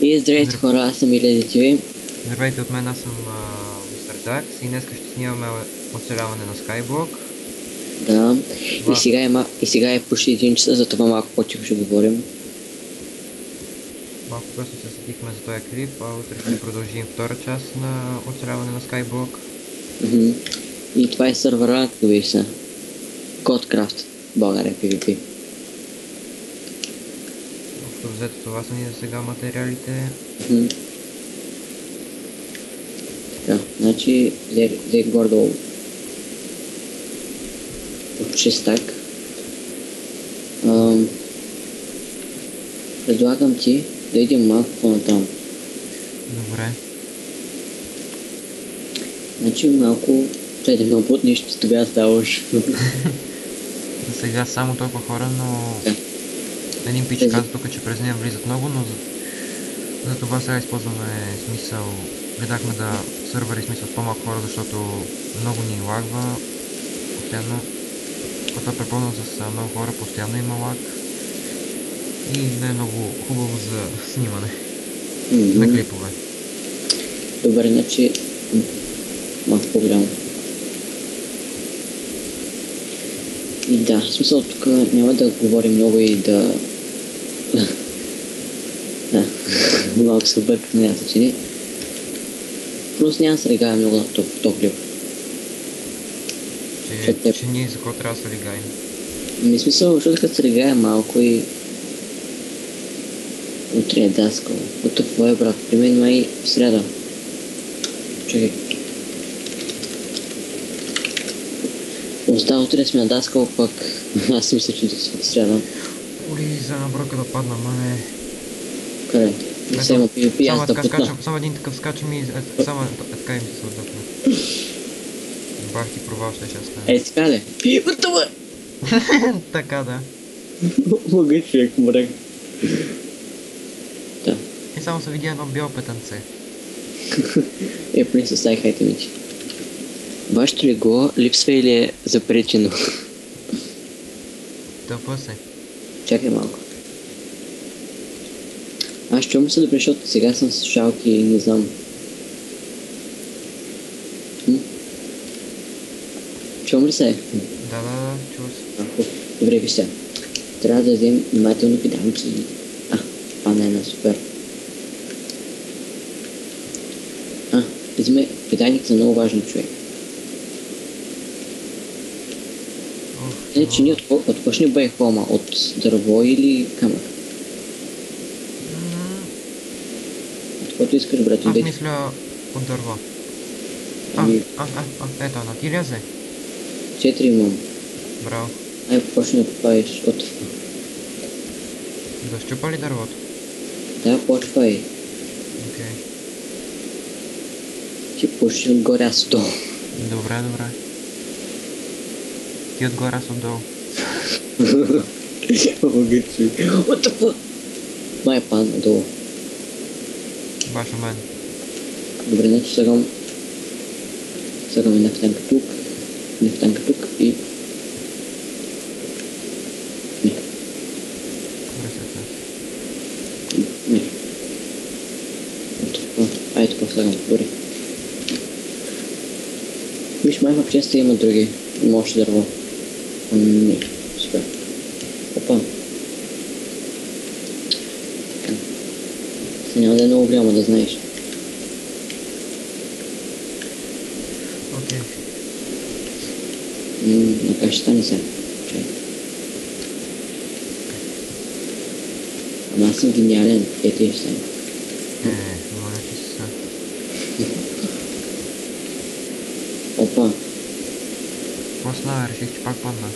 И здравейте хора, аз съм Илия TV. Здравейте от мен, аз съм Мистер Дакс и днес ще снимаме оцеляване на Skyblock. Да, Това... и сега е почти 1 часа, за това малко по-тихо ще говорим. Малко късно се сетихме за този клип, а утре ще продължим втора част на оцеляване на Skyblock. И това е сървъра, като виж са. Codecraft, България PvP. Общо взето това са ни за сега материалите. Така, значи, взе гордо от 6 стак. Предлагам ти да идем малко по-натам. Добре. Значи малко, чайте много път нищо с това ставаш. За сега само толкова хора, но... Да. Един пич каза тук, че през нея влизат много, но за това сега използваме смисъл. Гледахме да сървъри смисъл с по-малко хора, защото много ни лагва постоянно. Когато е препълнен с много хора, постоянно има лаг. И не е много хубаво за снимане на клипове. Добре, значи малко по-голямо. И да, в смисъл тук няма да говорим много и да... да, малко се обърках на някакъв чини. Просто няма да се регая много на този клип. Че ние за какво трябва да се регаем? В смисъл, защото като се регая малко и... Утре е даскал. От какво е, брат? При мен май в среда. Чакай. Остава утре сме на даскал, пък аз мисля, че в среда. Оли, за една бройка да падна, мане. Къде? Не се има PvP, аз да пътна. Само един такъв скачам и само така им се отдъхна. Бах ти провал, ще стане. Ей, така ли? Пивата, Така да. Мога човек, мрък. Да. И само се видя едно бяло петънце. Поне с тази хайтемите. Вашето легло липсва или е запречено? Тъпа се. Чакай малко. Аз чувам се добре, защото сега съм с шалки и не знам. Чувам ли се? Да, чува се. Добре, виж сега. Трябва да вземем внимателно педанки. Пана е на супер. Вземе педаник за много важен човек. Не, че ни от какво ще ни бъде хлама? От дърво или камък? От което искаш, брат? Аз мисля от дърво. Ето на ти лезе. 4 имам. Браво. Ай, почни да попаеш от... Да щупа ли дървото? Да, почвай. Окей. Ти почни отгоре, аз отдолу. Добре. Ти отгоре, аз отдолу. Могъчи. What the fuck? Май пан отдолу. Баш у мен. Добре, значи слагам една танка тук и... Не. Не. Ай, тук слагам. Добре. Виж, май в честа има други. Има още дърво. Не. Супер. Опа. Така. Няма да е много голямо, да знаеш. Окей. На как ще стане сега? Чай. Ама аз съм гениален. Ето и ще стане. Моля ти се. Опа. Какво стана? Реших, че пак падна.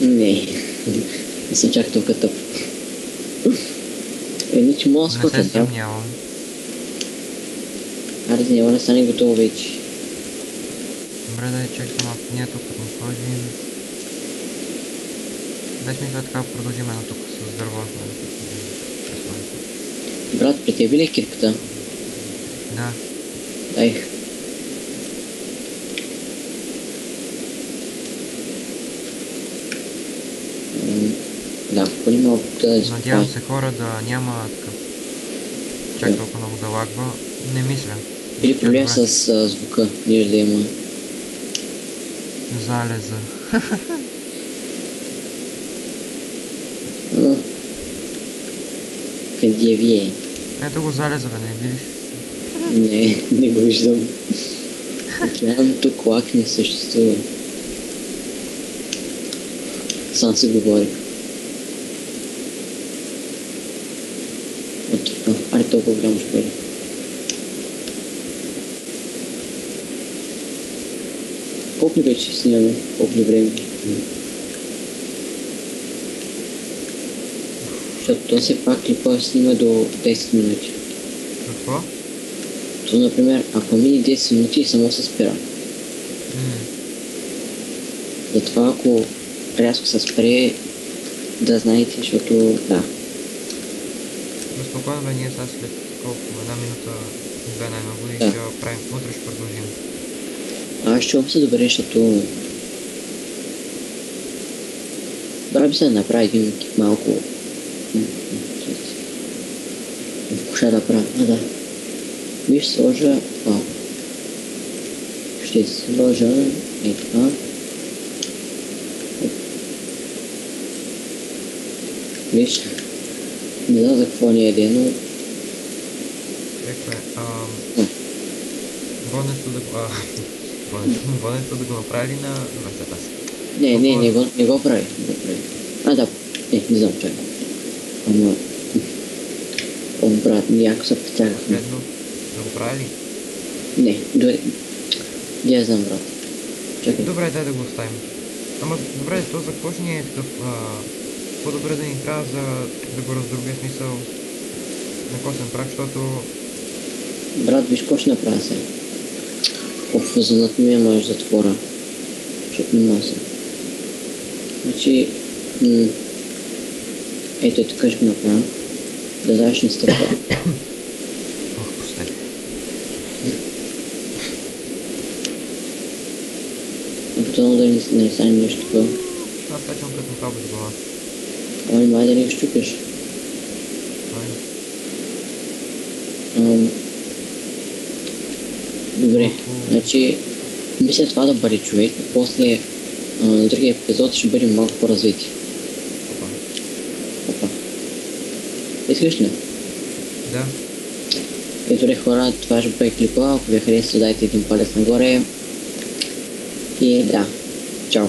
Не. Не съм чак толкова тъп. Че мога да скота. Не се съмнявам. Аре, няма да стане готово вече. Добре, да я чек само. Ние тук като му сложим. Дай смисъл така продължим едно тук с дърво. Брат, при тебе ли е кирката? Да. Дай. Да, поне малко да... Надявам се хора да няма такъв чак Да. толкова много да лагва. Не мисля. Или Тя проблем добре. с звука, виж да има. Залеза. А, къде вие? Ето го залеза, бе, не видиш? Не го виждам. Океан тук лак не съществува. Сам си говорих. От това. Аре толкова голямо ще бъде. Колко ли вече снимаме? Колко ли време? Защото то все пак клипа снима до 10 минути. Какво? То, например, ако мине 10 минути, само се спира. Затова ако рязко се спре, да знаете, защото да. Но спокойно, бе, ние сега след колко? Една минута, две най-много и Да. ще правим. Утре ще продължим. Аз чувам се добре, защото добре би се да направи един кип малко. Коша да правя. Да. Виж, сложа. Ще сложа така. Виж, не знам за какво ни е, но Чакай, воденето да го... воденето да го направи на въртата си. не го прави. Да, не знам, чакай. Ама, брат, яко се притягахме. Последно да го прави ли? Не, дори. Я знам, брат. Чакай. Добре, дай да го оставим. Ама добре, то за какво ще ни е такъв... по-добре да ни трябва да го раздробя смисъл на косен прах, защото... Брат, виж какво ще направя сега. Фазанът ми може затвора. Защото не нося. Значи... ето така ще го направя. Да даш на стъпа. Ох, прости. А потом да не стане нещо такова. Аз качвам като кабел с глава. Ами май да не го щупиш. Добре, значи мисля това да бъде човек, после на другия епизод ще бъдем малко по-развити. Опа. Искаш ли? Да. Добре хора, това ще бъде клипа, ако ви харесва дайте един палец нагоре и да, чао!